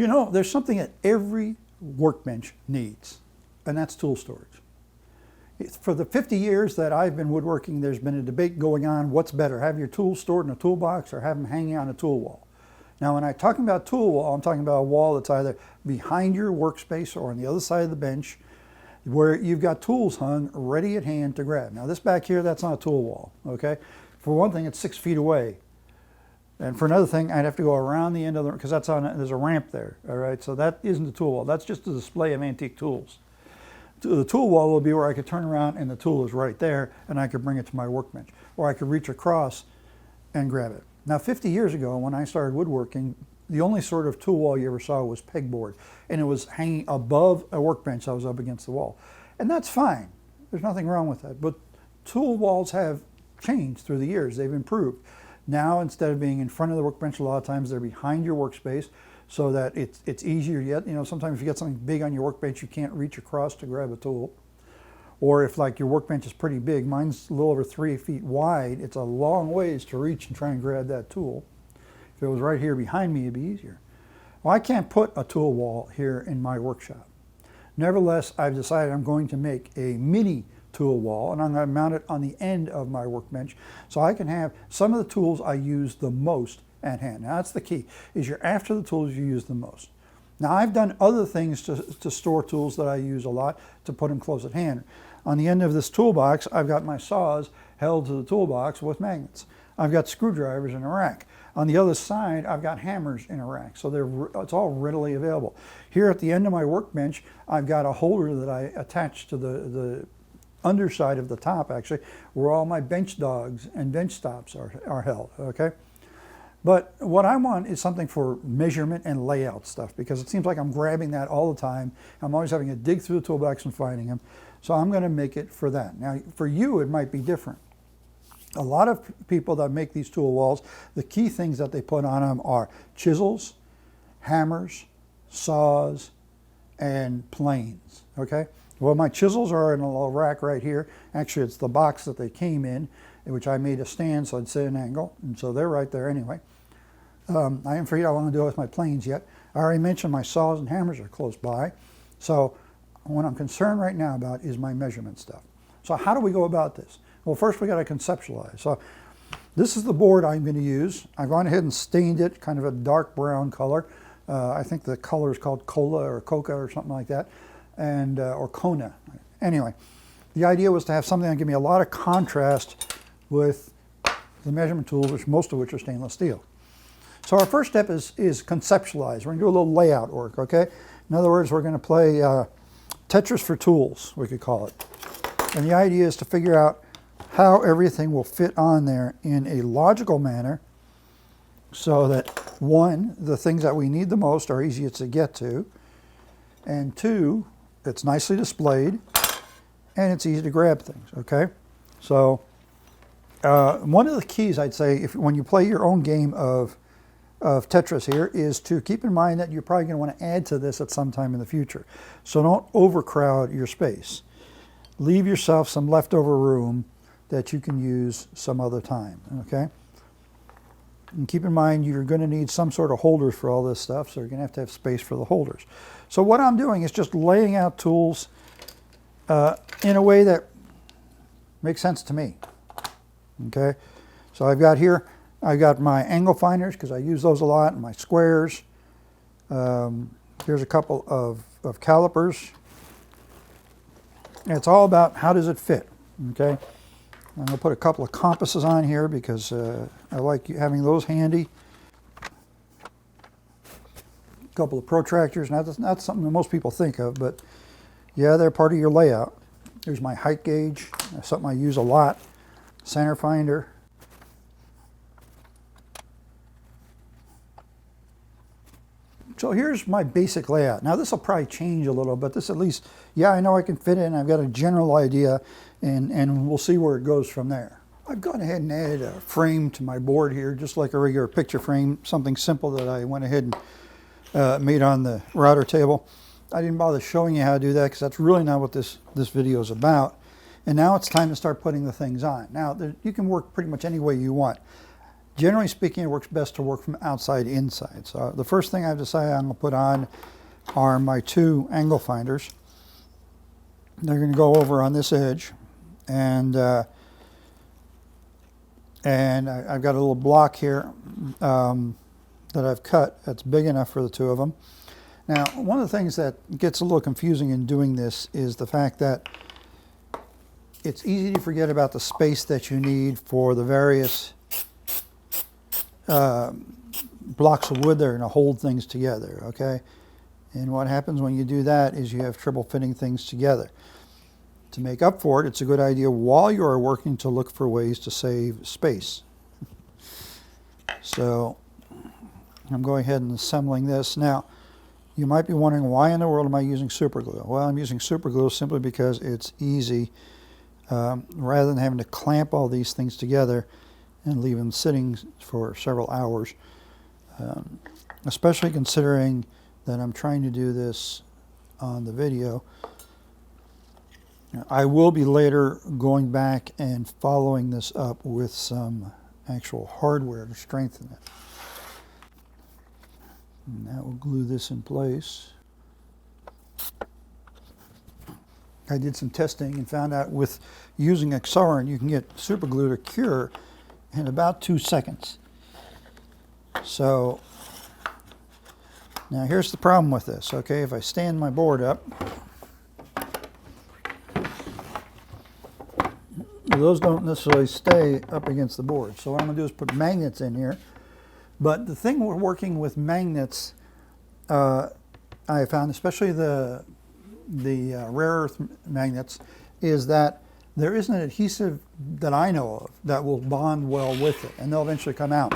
You know, there's something that every workbench needs, and that's tool storage. For the 50 years that I've been woodworking, there's been a debate going on, what's better, have your tools stored in a toolbox or have them hanging on a tool wall? Now, when I'm talking about tool wall, I'm talking about a wall that's either behind your workspace or on the other side of the bench where you've got tools hung ready at hand to grab. Now, this back here, that's not a tool wall, okay? For one thing, it's 6 feet away. And for another thing, I'd have to go around the end of the, because that's on, there's a ramp there, all right? So that isn't a tool wall. That's just a display of antique tools. The tool wall will be where I could turn around and the tool is right there and I could bring it to my workbench. Or I could reach across and grab it. Now, 50 years ago, when I started woodworking, the only sort of tool wall you ever saw was pegboard. And it was hanging above a workbench that was up against the wall. And that's fine. There's nothing wrong with that. But tool walls have changed through the years. They've improved. Now, instead of being in front of the workbench, a lot of times they're behind your workspace so that it's easier yet. You know, sometimes if you get something big on your workbench, you can't reach across to grab a tool. Or if like your workbench is pretty big, mine's a little over 3 feet wide, it's a long ways to reach and try and grab that tool. If it was right here behind me, it'd be easier. Well, I can't put a tool wall here in my workshop. Nevertheless, I've decided I'm going to make a mini tool wall, and I'm going to mount it on the end of my workbench so I can have some of the tools I use the most at hand. Now, that's the key, is you're after the tools you use the most. Now, I've done other things to store tools that I use a lot to put them close at hand. On the end of this toolbox, I've got my saws held to the toolbox with magnets. I've got screwdrivers in a rack. On the other side, I've got hammers in a rack, so it's all readily available. Here at the end of my workbench, I've got a holder that I attach to the underside of the top, actually, where all my bench dogs and bench stops are held, okay? But what I want is something for measurement and layout stuff, because it seems like I'm grabbing that all the time. I'm always having to dig through the toolbox and finding them. So I'm going to make it for that. Now, for you, it might be different. A lot of people that make these tool walls, the key things that they put on them are chisels, hammers, saws, and planes, okay? Well, my chisels are in a little rack right here. Actually, it's the box that they came in which I made a stand so I'd sit at an angle, and so they're right there anyway. I haven't figured out what I'm going to do with my planes yet. I already mentioned my saws and hammers are close by, so what I'm concerned right now about is my measurement stuff. So how do we go about this? Well, first we got to conceptualize. So this is the board I'm going to use. I've gone ahead and stained it kind of a dark brown color. I think the color is called cola or coca or something like that, and or Kona. Anyway, the idea was to have something that give me a lot of contrast with the measurement tools, which most of which are stainless steel. So our first step is conceptualize. We're going to do a little layout work, okay? In other words, we're going to play Tetris for tools, we could call it. And the idea is to figure out how everything will fit on there in a logical manner so that, one, the things that we need the most are easiest to get to, and two, it's nicely displayed, and it's easy to grab things, okay? So one of the keys, I'd say, when you play your own game of Tetris here, is to keep in mind that you're probably going to want to add to this at some time in the future. So don't overcrowd your space. Leave yourself some leftover room that you can use some other time, okay? And keep in mind you're going to need some sort of holders for all this stuff, so you're going to have space for the holders. So what I'm doing is just laying out tools in a way that makes sense to me, okay? So I've got here, I've got my angle finders, because I use those a lot, and my squares. Here's a couple of calipers. And it's all about how does it fit, okay? I'm going to put a couple of compasses on here because I like having those handy. A couple of protractors. Now, that's not something that most people think of, but yeah, they're part of your layout. There's my height gauge. That's something I use a lot. Center finder. So here's my basic layout. Now this will probably change a little, but this at least, yeah, I know I can fit in. I've got a general idea, and we'll see where it goes from there. I've gone ahead and added a frame to my board here, just like a regular picture frame, something simple that I went ahead and made on the router table. I didn't bother showing you how to do that because that's really not what this video is about. And now it's time to start putting the things on. Now, you can work pretty much any way you want. Generally speaking, it works best to work from outside inside. So the first thing I've decided I'm going to put on are my 2 angle finders. They're going to go over on this edge, and I've got a little block here that I've cut that's big enough for the 2 of them. Now, one of the things that gets a little confusing in doing this is the fact that it's easy to forget about the space that you need for the various blocks of wood that are going to hold things together, okay? And what happens when you do that is you have trouble fitting things together. To make up for it, it's a good idea while you are working to look for ways to save space. So I'm going ahead and assembling this. Now, you might be wondering, why in the world am I using super glue? Well, I'm using super glue simply because it's easy. Rather than having to clamp all these things together and leave them sitting for several hours, especially considering that I'm trying to do this on the video. I will be later going back and following this up with some actual hardware to strengthen it. And that will glue this in place. I did some testing and found out with using Accelerant you can get super glue to cure in about 2 seconds. So now here's the problem with this, okay? If I stand my board up, those don't necessarily stay up against the board. So what I'm going to do is put magnets in here. But the thing we're working with magnets, I found, especially the rare earth magnets, is that there isn't an adhesive that I know of that will bond well with it, and they'll eventually come out.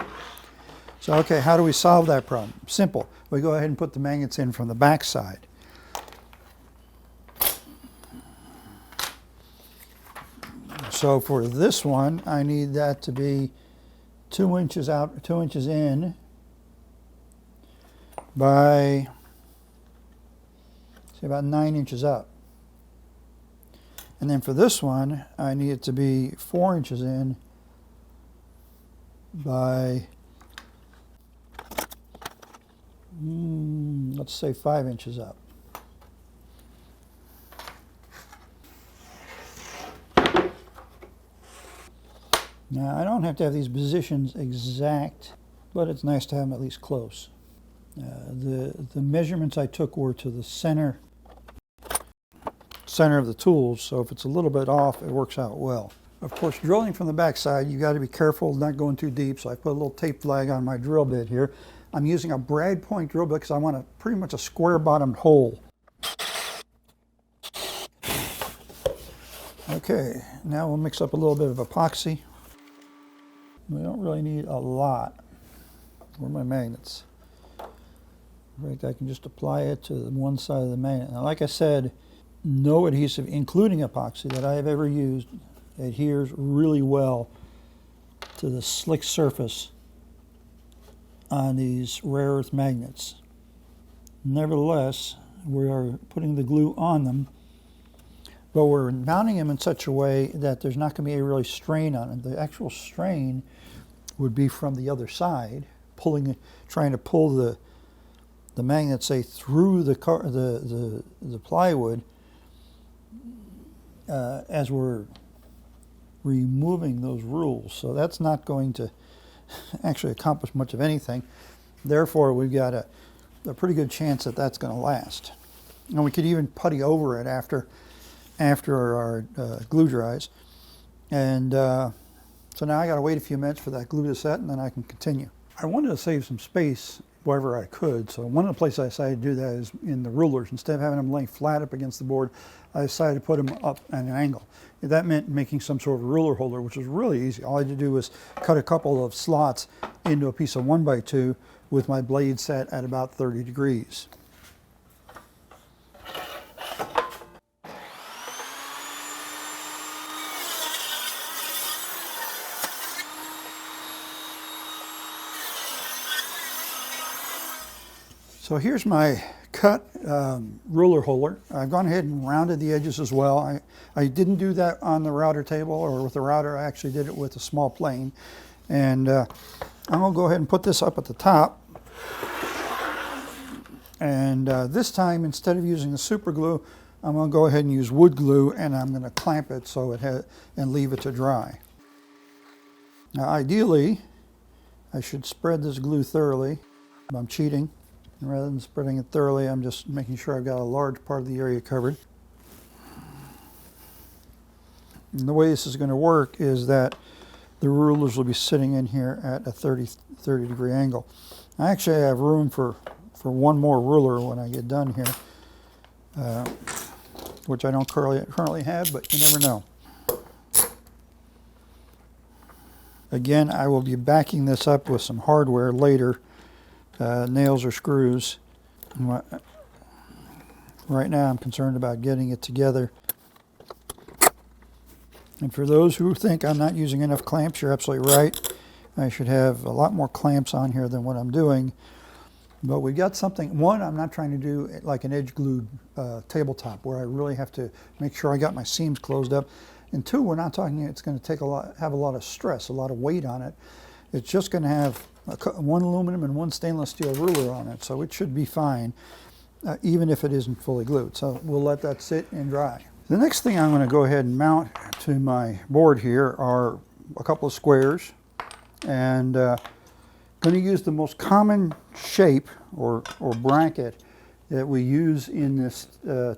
So, okay, how do we solve that problem? Simple. We go ahead and put the magnets in from the back side. So for this one, I need that to be 2 inches out, 2 inches in by, say, about 9 inches up. And then for this one, I need it to be 4 inches in by, let's say 5 inches up. Now, I don't have to have these positions exact, but it's nice to have them at least close. The measurements I took were to the center of the tools, so if it's a little bit off, it works out well. Of course, drilling from the back side, you got to be careful not going too deep, so I put a little tape flag on my drill bit here. I'm using a brad point drill bit because I want pretty much a square bottomed hole. Okay, now we'll mix up a little bit of epoxy. We don't really need a lot. Where are my magnets? In fact, I can just apply it to one side of the magnet. Now, like I said, no adhesive, including epoxy, that I have ever used adheres really well to the slick surface on these rare earth magnets. Nevertheless, we are putting the glue on them, but we're mounting them in such a way that there's not going to be a really strain on it. The actual strain would be from the other side, trying to pull the magnet, say, through the plywood as we're removing those rules. So that's not going to actually accomplish much of anything. Therefore, we've got a pretty good chance that that's going to last. And we could even putty over it after our glue dries. And so now I got to wait a few minutes for that glue to set, and then I can continue. I wanted to save some space wherever I could, so one of the places I decided to do that is in the rulers. Instead of having them laying flat up against the board, I decided to put them up at an angle. That meant making some sort of ruler holder, which was really easy. All I had to do was cut a couple of slots into a piece of 1x2 with my blade set at about 30 degrees. So here's my cut ruler holder. I've gone ahead and rounded the edges as well. I didn't do that on the router table or with the router. I actually did it with a small plane. And I'm going to go ahead and put this up at the top. And this time, instead of using the super glue, I'm going to go ahead and use wood glue, and I'm going to clamp it so it and leave it to dry. Now, ideally, I should spread this glue thoroughly. I'm cheating. And rather than spreading it thoroughly, I'm just making sure I've got a large part of the area covered. And the way this is going to work is that the rulers will be sitting in here at a 30 degree angle. I actually have room for one more ruler when I get done here, which I don't currently have, but you never know. Again, I will be backing this up with some hardware later, nails or screws. Right now I'm concerned about getting it together. And for those who think I'm not using enough clamps, you're absolutely right. I should have a lot more clamps on here than what I'm doing. But we got something. One, I'm not trying to do like an edge glued tabletop where I really have to make sure I got my seams closed up. And two, we're not talking it's going to have a lot of stress, a lot of weight on it. It's just going to have one aluminum and one stainless steel ruler on it, so it should be fine, even if it isn't fully glued. So we'll let that sit and dry. The next thing I'm going to go ahead and mount to my board here are a couple of squares, and going to use the most common shape or bracket that we use in this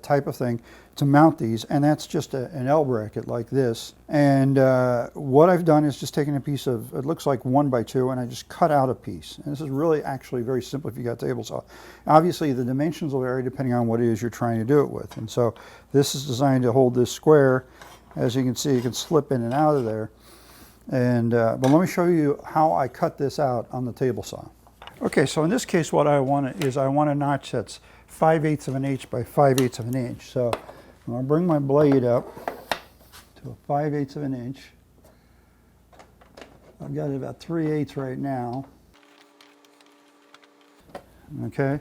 type of thing to mount these, and that's just an L bracket like this. And what I've done is just taken a piece of, it looks like 1 by 2, and I just cut out a piece. And this is really actually very simple if you got a table saw. Obviously the dimensions will vary depending on what it is you're trying to do it with. And so this is designed to hold this square. As you can see, you can slip in and out of there. And but let me show you how I cut this out on the table saw. Okay, so in this case what I want is I want a notch that's 5/8 of an inch by 5/8 of an inch. So I'm going to bring my blade up to a 5/8 of an inch. I've got it about 3/8 right now. Okay,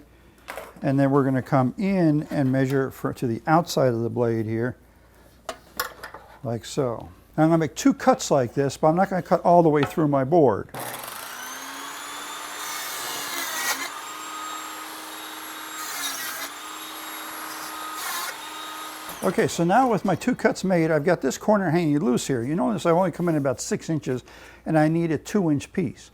and then we're going to come in and measure to the outside of the blade here, like so. Now I'm going to make 2 cuts like this, but I'm not going to cut all the way through my board. Okay, so now with my 2 cuts made, I've got this corner hanging loose here. You notice I've only come in about 6 inches, and I need a 2-inch piece.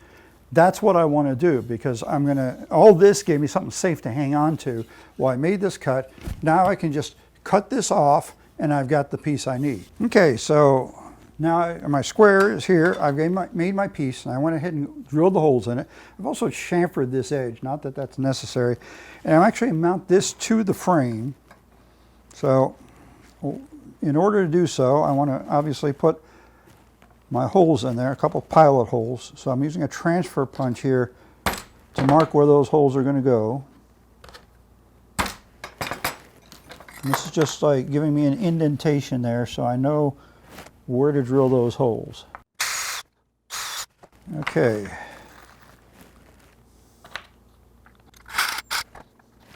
That's what I want to do, because all this gave me something safe to hang on to while I made this cut. Now I can just cut this off, and I've got the piece I need. Okay, so now my square is here. I've made my piece, and I went ahead and drilled the holes in it. I've also chamfered this edge, not that that's necessary. And I'm actually going to mount this to the frame. So in order to do so, I want to obviously put my holes in there, a couple pilot holes. So I'm using a transfer punch here to mark where those holes are going to go. And this is just like giving me an indentation there so I know where to drill those holes. Okay.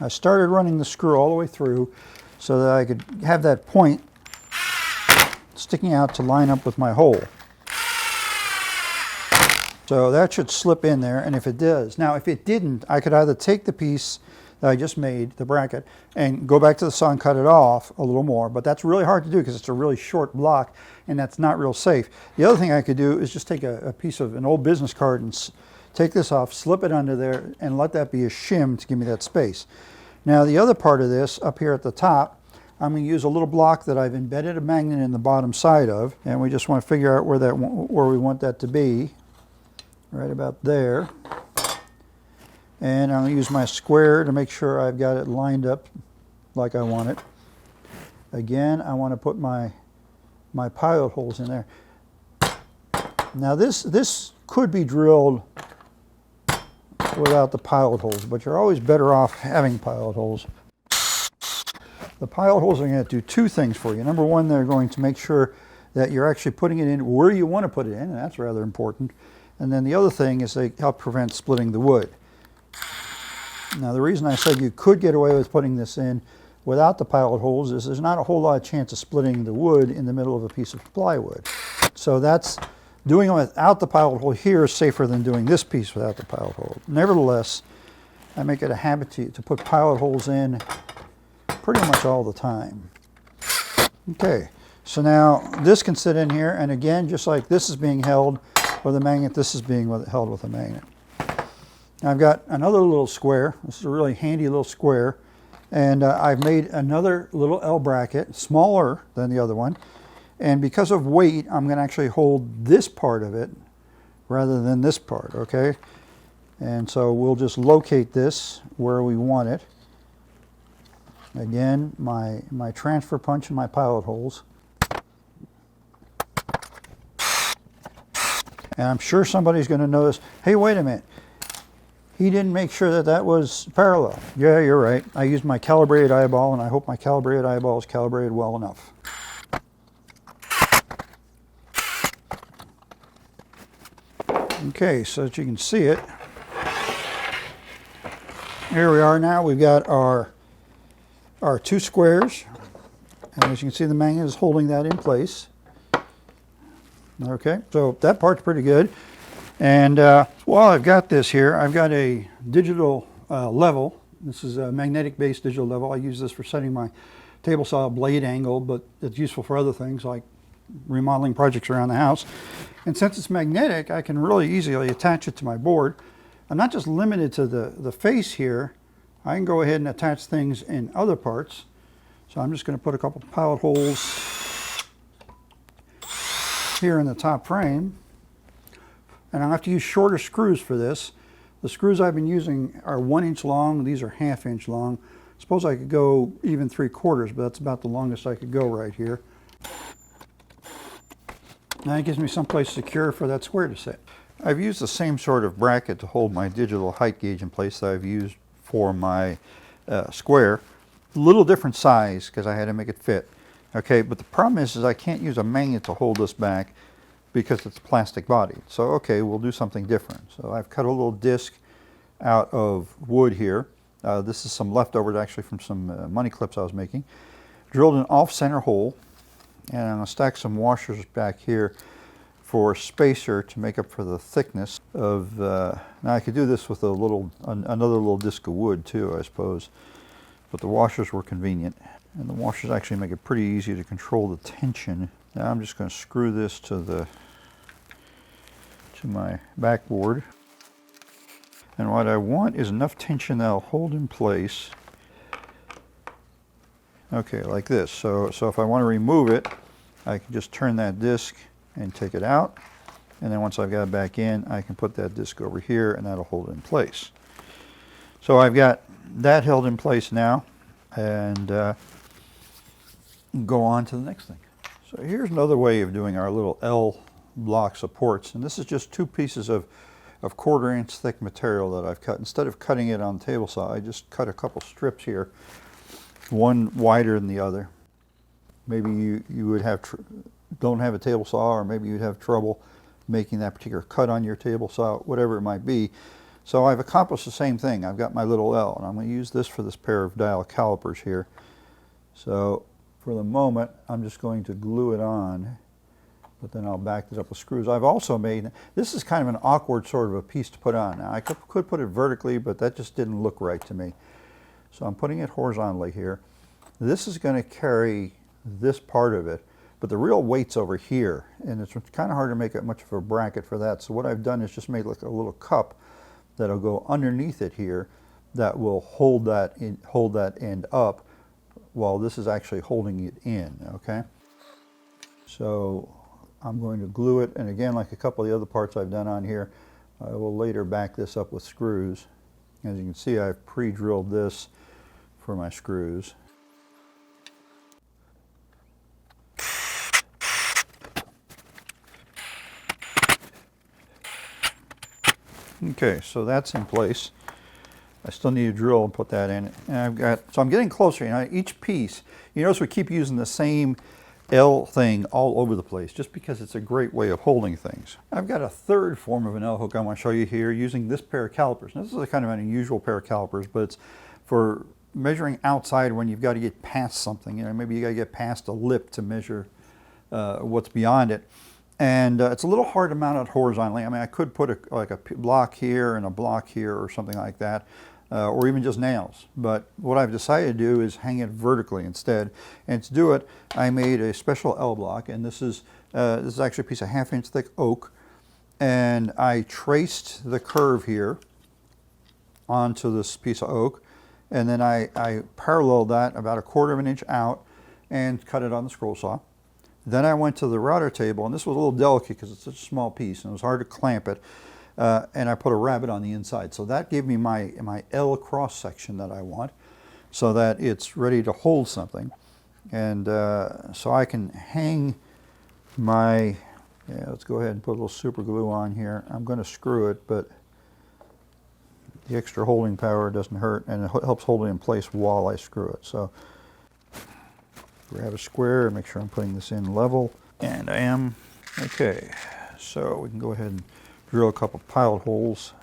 I started running the screw all the way through so that I could have that point sticking out to line up with my hole. So that should slip in there, and if it does. Now if it didn't, I could either take the piece that I just made, the bracket, and go back to the saw and cut it off a little more, but that's really hard to do because it's a really short block and that's not real safe. The other thing I could do is just take a piece of an old business card and take this off, slip it under there, and let that be a shim to give me that space. Now the other part of this, up here at the top, I'm going to use a little block that I've embedded a magnet in the bottom side of, and we just want to figure out where we want that to be, right about there. And I'm going to use my square to make sure I've got it lined up like I want it. Again, I want to put my pilot holes in there. Now this could be drilled without the pilot holes, but you're always better off having pilot holes. The pilot holes are going to do 2 things for you. Number one, they're going to make sure that you're actually putting it in where you want to put it in, and that's rather important. And then the other thing is they help prevent splitting the wood. Now the reason I said you could get away with putting this in without the pilot holes is there's not a whole lot of chance of splitting the wood in the middle of a piece of plywood. So that's Doing them without the pilot hole here is safer than doing this piece without the pilot hole. Nevertheless, I make it a habit to put pilot holes in pretty much all the time. Okay, so now this can sit in here, and again, just like this is being held with a magnet, this is being held with a magnet. Now I've got another little square. This is a really handy little square, and I've made another little L bracket, smaller than the other one, and because of weight, I'm going to actually hold this part of it rather than this part, okay? And so we'll just locate this where we want it. Again, my transfer punch and my pilot holes. And I'm sure somebody's going to notice, hey, wait a minute. He didn't make sure that that was parallel. Yeah, you're right. I used my calibrated eyeball, and I hope my calibrated eyeball is calibrated well enough. Okay, so that you can see it. Here we are now. We've got our two squares. And as you can see, the magnet is holding that in place. Okay, so that part's pretty good. And while I've got this here, I've got a digital level. This is a magnetic-based digital level. I use this for setting my table saw blade angle, but it's useful for other things like remodeling projects around the house. And since it's magnetic, I can really easily attach it to my board. I'm not just limited to the face here. I can go ahead and attach things in other parts. So I'm just going to put a couple pilot holes here in the top frame. And I'll have to use shorter screws for this. The screws I've been using are 1 inch long. These are 1/2 inch long. Suppose I could go even 3/4, but that's about the longest I could go right here. Now it gives me someplace secure for that square to sit. I've used the same sort of bracket to hold my digital height gauge in place that I've used for my square. A little different size because I had to make it fit. Okay, but the problem is I can't use a magnet to hold this back because it's plastic body. So okay, we'll do something different. So I've cut a little disc out of wood here. This is some leftovers actually from some money clips I was making. Drilled an off-center hole, and I'm going to stack some washers back here for spacer to make up for the thickness of, now I could do this with a little, another little disc of wood too, I suppose, but the washers were convenient. And the washers actually make it pretty easy to control the tension. Now I'm just going to screw this to my backboard. And what I want is enough tension that'll hold in place. Okay, like this. So if I want to remove it, I can just turn that disc and take it out. And then once I've got it back in, I can put that disc over here and that'll hold it in place. So I've got that held in place now, and go on to the next thing. So here's another way of doing our little L block supports. And this is just 2 pieces of 1/4 inch thick material that I've cut. Instead of cutting it on the table saw, I just cut a couple strips here, one wider than the other. Maybe you would have don't have a table saw, or maybe you'd have trouble making that particular cut on your table saw, whatever it might be. So I've accomplished the same thing. I've got my little L, and I'm going to use this for this pair of dial calipers here. So for the moment, I'm just going to glue it on, but then I'll back this up with screws. I've also made, this is kind of an awkward sort of a piece to put on. Now I could put it vertically, but that just didn't look right to me. So I'm putting it horizontally here. This is going to carry this part of it, but the real weight's over here, and it's kind of hard to make much of a bracket for that. So what I've done is just made like a little cup that'll go underneath it here that will hold that end up while this is actually holding it in, okay? So I'm going to glue it, and again, like a couple of the other parts I've done on here, I will later back this up with screws. As you can see, I've pre-drilled this for my screws. Okay, so that's in place. I still need to drill and put that in. And so I'm getting closer. You know, each piece, you notice we keep using the same L thing all over the place just because it's a great way of holding things. I've got a third form of an L hook I want to show you here using this pair of calipers. Now, this is a kind of an unusual pair of calipers, but it's for measuring outside when you've got to get past something. You know, maybe you got to get past a lip to measure what's beyond it. And it's a little hard to mount it horizontally. I mean, I could put like a block here and a block here or something like that, or even just nails. But what I've decided to do is hang it vertically instead. And to do it, I made a special L block, and this is actually a piece of 1/2 inch thick oak. And I traced the curve here onto this piece of oak, and then I paralleled that about 1/4 inch out and cut it on the scroll saw. Then I went to the router table, and this was a little delicate because it's such a small piece and it was hard to clamp it, and I put a rabbet on the inside. So that gave me my L cross section that I want, so that it's ready to hold something. And so I can hang my, let's go ahead and put a little super glue on here. I'm going to screw it, but the extra holding power doesn't hurt, and it helps hold it in place while I screw it. So grab a square and make sure I'm putting this in level, and I am. Okay, so we can go ahead and drill a couple pilot holes.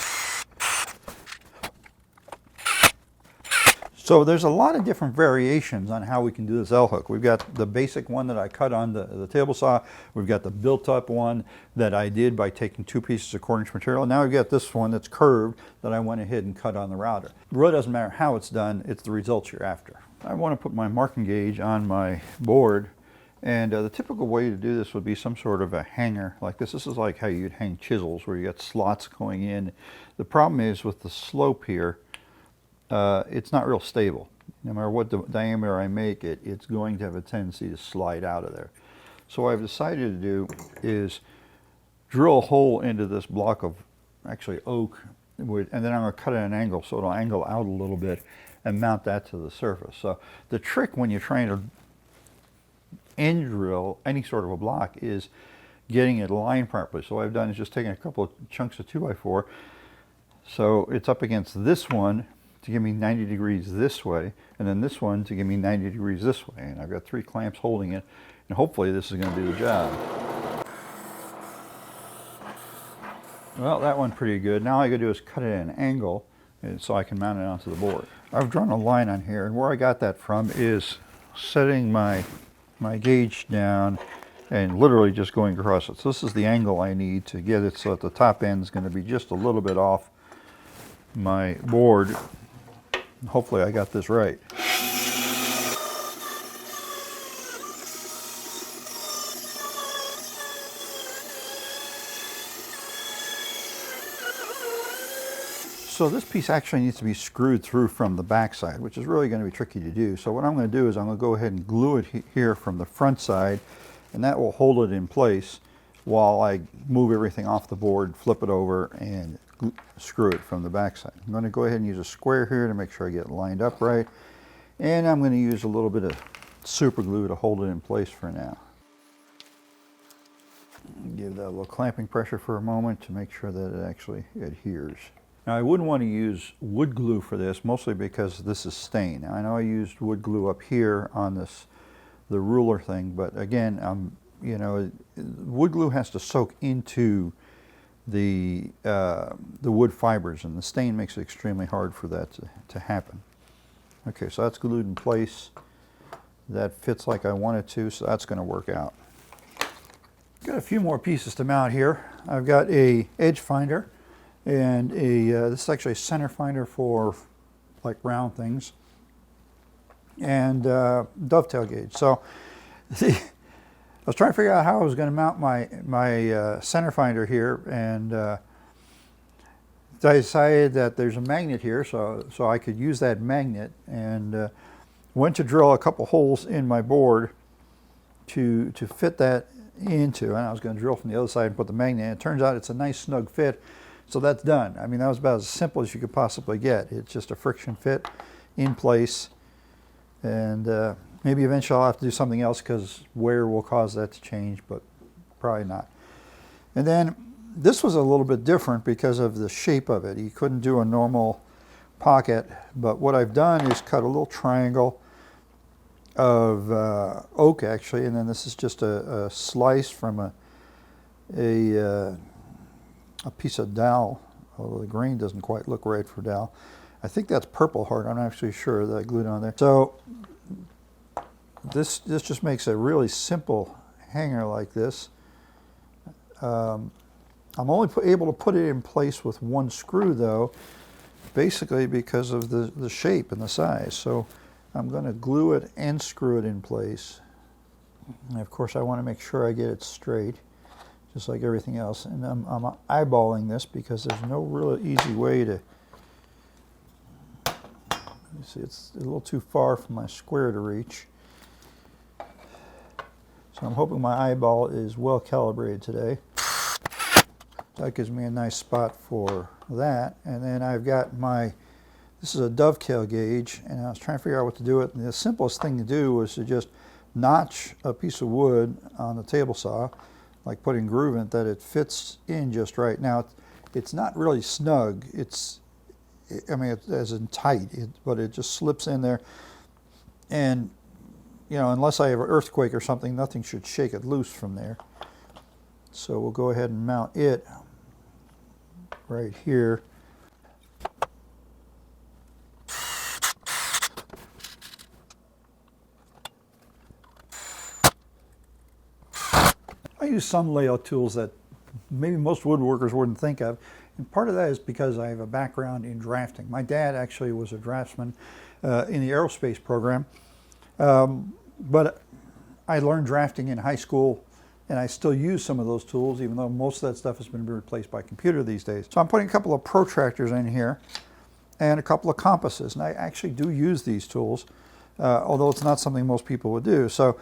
So there's a lot of different variations on how we can do this L hook. We've got the basic one that I cut on the table saw. We've got the built-up one that I did by taking 2 pieces of 1/4 inch material. Now we've got this one that's curved that I went ahead and cut on the router. It really doesn't matter how it's done, it's the results you're after. I want to put my marking gauge on my board, and the typical way to do this would be some sort of a hanger like this. This is like how you'd hang chisels, where you got slots going in. The problem is with the slope here, it's not real stable. No matter what diameter I make it, it's going to have a tendency to slide out of there. So what I've decided to do is drill a hole into this block of actually oak, and then I'm going to cut it at an angle so it'll angle out a little bit and mount that to the surface. So the trick when you're trying to end drill any sort of a block is getting it aligned properly. So what I've done is just taken a couple of chunks of 2x4, so it's up against this one to give me 90 degrees this way, and then this one to give me 90 degrees this way. And I've got 3 clamps holding it, and hopefully this is going to do the job. Well, that went pretty good. Now all I got to do is cut it at an angle so I can mount it onto the board. I've drawn a line on here, and where I got that from is setting my gauge down and literally just going across it. So this is the angle I need to get it so that the top end is going to be just a little bit off my board. Hopefully I got this right. So this piece actually needs to be screwed through from the back side, which is really going to be tricky to do. So what I'm going to do is I'm going to go ahead and glue it here from the front side, and that will hold it in place while I move everything off the board, flip it over, and screw it from the back side. I'm going to go ahead and use a square here to make sure I get it lined up right, and I'm going to use a little bit of super glue to hold it in place for now. Give that a little clamping pressure for a moment to make sure that it actually adheres. Now I wouldn't want to use wood glue for this, mostly because this is stain. Now I know I used wood glue up here on the ruler thing, but again, you know, wood glue has to soak into the wood fibers, and the stain makes it extremely hard for that to happen. Okay, so that's glued in place. That fits like I want it to, so that's going to work out. Got a few more pieces to mount here. I've got a edge finder, and this is actually a center finder for like round things, and dovetail gauge. So I was trying to figure out how I was going to mount my center finder here, and I decided that there's a magnet here, so I could use that magnet, and went to drill a couple holes in my board to fit that into, and I was going to drill from the other side and put the magnet in. It turns out it's a nice snug fit, so that's done. I mean, that was about as simple as you could possibly get. It's just a friction fit in place, and maybe eventually I'll have to do something else because wear will cause that to change, but probably not. And then this was a little bit different because of the shape of it. You couldn't do a normal pocket, but what I've done is cut a little triangle of oak actually, and then this is just a slice from a piece of dowel, although the grain doesn't quite look right for dowel. I think that's purple heart, I'm not actually sure, that I glued on there. So this just makes a really simple hanger like this. I'm only able to put it in place with one screw though, basically because of the shape and the size. So I'm going to glue it and screw it in place. And of course I want to make sure I get it straight, just like everything else. And I'm eyeballing this because there's no real easy way to, you see, it's a little too far for my square to reach. So I'm hoping my eyeball is well calibrated today. That gives me a nice spot for that. And then I've got this is a dovetail gauge, and I was trying to figure out what to do with it. And the simplest thing to do was to just notch a piece of wood on the table saw, like putting groove in it, that it fits in just right. Now, it's not really snug. I mean, it's as in tight, but it just slips in there. And, you know, unless I have an earthquake or something, nothing should shake it loose from there. So we'll go ahead and mount it right here. I use some layout tools that maybe most woodworkers wouldn't think of. And part of that is because I have a background in drafting. My dad actually was a draftsman in the aerospace program. But I learned drafting in high school, and I still use some of those tools, even though most of that stuff has been replaced by computer these days. So I'm putting a couple of protractors in here and a couple of compasses. And I actually do use these tools, although it's not something most people would do. So,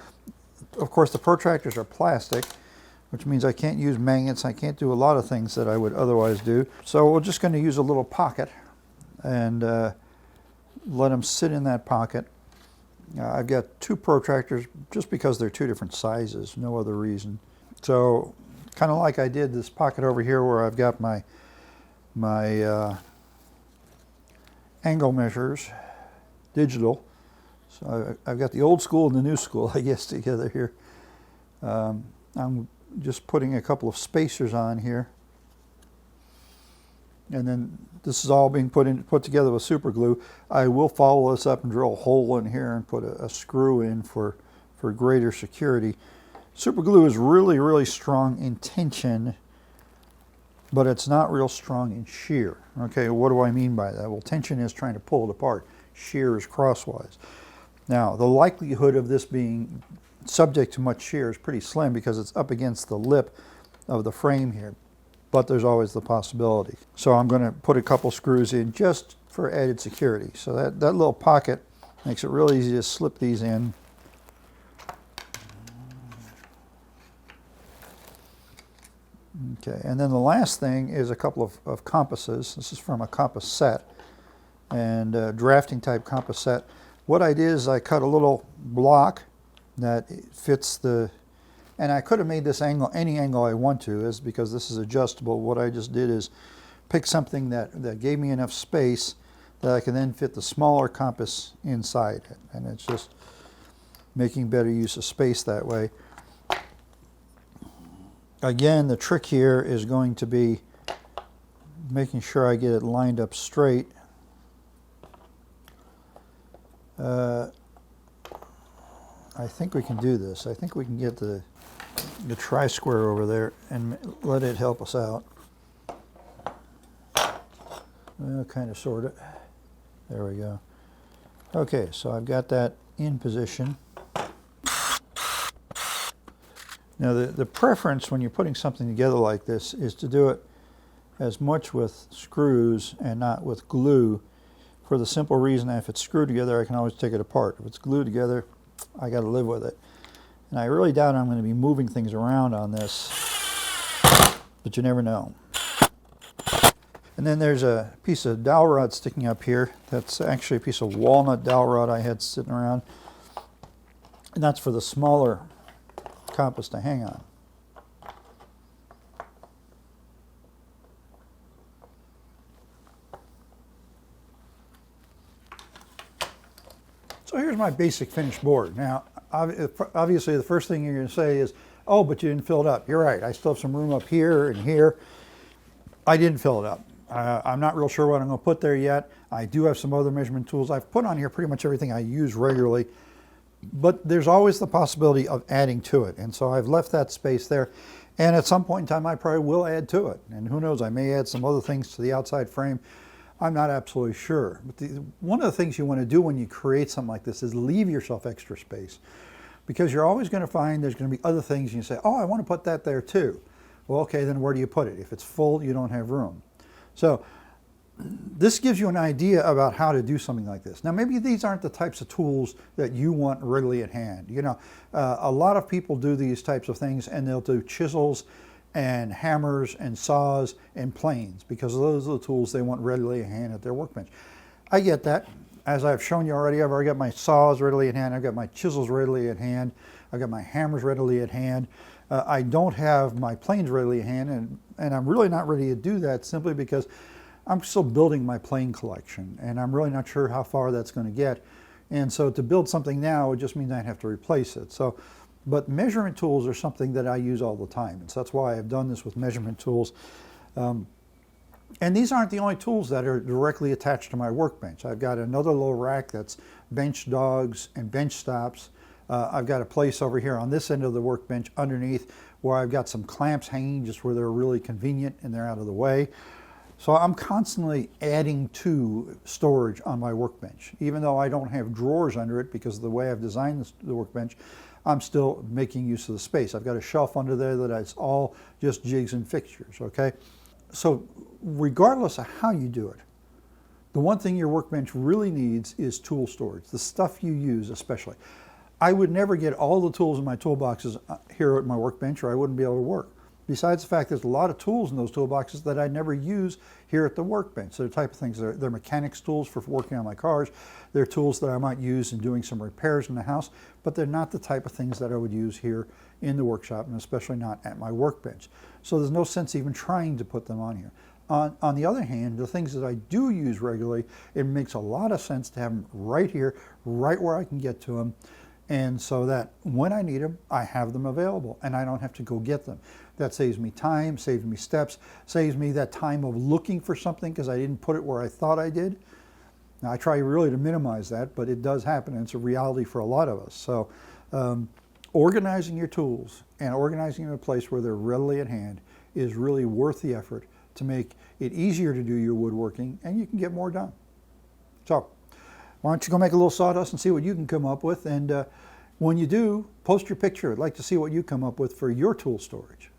of course, the protractors are plastic, which means I can't use magnets. I can't do a lot of things that I would otherwise do. So we're just going to use a little pocket and let them sit in that pocket. I've got two protractors just because they're two different sizes, no other reason. So kind of like I did this pocket over here where I've got my angle measures, digital. So I've got the old school and the new school, I guess, together here. I'm just putting a couple of spacers on here. And then this is all being put together with super glue. I will follow this up and drill a hole in here and put a screw in for greater security. Super glue is really, really strong in tension, but it's not real strong in shear. Okay, what do I mean by that? Well, tension is trying to pull it apart. Shear is crosswise. Now, the likelihood of this being subject to much shear is pretty slim because it's up against the lip of the frame here. But there's always the possibility. So I'm going to put a couple screws in just for added security. So that little pocket makes it real easy to slip these in. Okay, and then the last thing is a couple of compasses. This is from a compass set, and drafting type compass set. What I did is I cut a little block that fits and I could have made this angle any angle I want to, is because this is adjustable. What I just did is pick something that gave me enough space that I can then fit the smaller compass inside it. And it's just making better use of space that way. Again, the trick here is going to be making sure I get it lined up straight. I think we can do this. I think we can get the tri-square over there and let it help us out. Well, kind of, sort of. There we go. Okay, so I've got that in position. Now the preference when you're putting something together like this is to do it as much with screws and not with glue, for the simple reason that if it's screwed together I can always take it apart. If it's glued together, I got to live with it. And I really doubt I'm going to be moving things around on this, but you never know. And then there's a piece of dowel rod sticking up here. That's actually a piece of walnut dowel rod I had sitting around. And that's for the smaller compass to hang on. So here's my basic finished board. Now, obviously the first thing you're going to say is, oh, but you didn't fill it up. You're right, I still have some room up here and here. I didn't fill it up. I'm not real sure what I'm going to put there yet. I do have some other measurement tools. I've put on here pretty much everything I use regularly, but there's always the possibility of adding to it. And so I've left that space there. And at some point in time, I probably will add to it. And who knows, I may add some other things to the outside frame. I'm not absolutely sure. But one of the things you want to do when you create something like this is leave yourself extra space. Because you're always going to find there's going to be other things and you say, oh, I want to put that there too. Well, okay, then where do you put it? If it's full, you don't have room. So this gives you an idea about how to do something like this. Now, maybe these aren't the types of tools that you want readily at hand. You know, a lot of people do these types of things and they'll do chisels and hammers and saws and planes because those are the tools they want readily at hand at their workbench. I get that. As I've shown you already, I've already got my saws readily at hand. I've got my chisels readily at hand. I've got my hammers readily at hand. I don't have my planes readily at hand, and I'm really not ready to do that simply because I'm still building my plane collection, and I'm really not sure how far that's going to get. And so to build something now, it just means I have to replace it. So, but measurement tools are something that I use all the time, and so that's why I've done this with measurement tools. And these aren't the only tools that are directly attached to my workbench. I've got another little rack that's bench dogs and bench stops. I've got a place over here on this end of the workbench underneath where I've got some clamps hanging just where they're really convenient and they're out of the way. So I'm constantly adding to storage on my workbench. Even though I don't have drawers under it because of the way I've designed the workbench, I'm still making use of the space. I've got a shelf under there that's all just jigs and fixtures, okay? So regardless of how you do it, the one thing your workbench really needs is tool storage, the stuff you use especially. I would never get all the tools in my toolboxes here at my workbench or I wouldn't be able to work. Besides the fact there's a lot of tools in those toolboxes that I never use here at the workbench. They're the type of things, they're mechanics tools for working on my cars. They're tools that I might use in doing some repairs in the house, but they're not the type of things that I would use here in the workshop and especially not at my workbench. So there's no sense even trying to put them on here. On the other hand, the things that I do use regularly, it makes a lot of sense to have them right here, right where I can get to them. And so that when I need them, I have them available and I don't have to go get them. That saves me time, saves me steps, saves me that time of looking for something because I didn't put it where I thought I did. Now I try really to minimize that, but it does happen and it's a reality for a lot of us. So organizing your tools and organizing them in a place where they're readily at hand is really worth the effort to make it easier to do your woodworking and you can get more done. So why don't you go make a little sawdust and see what you can come up with, and when you do, post your picture. I'd like to see what you come up with for your tool storage.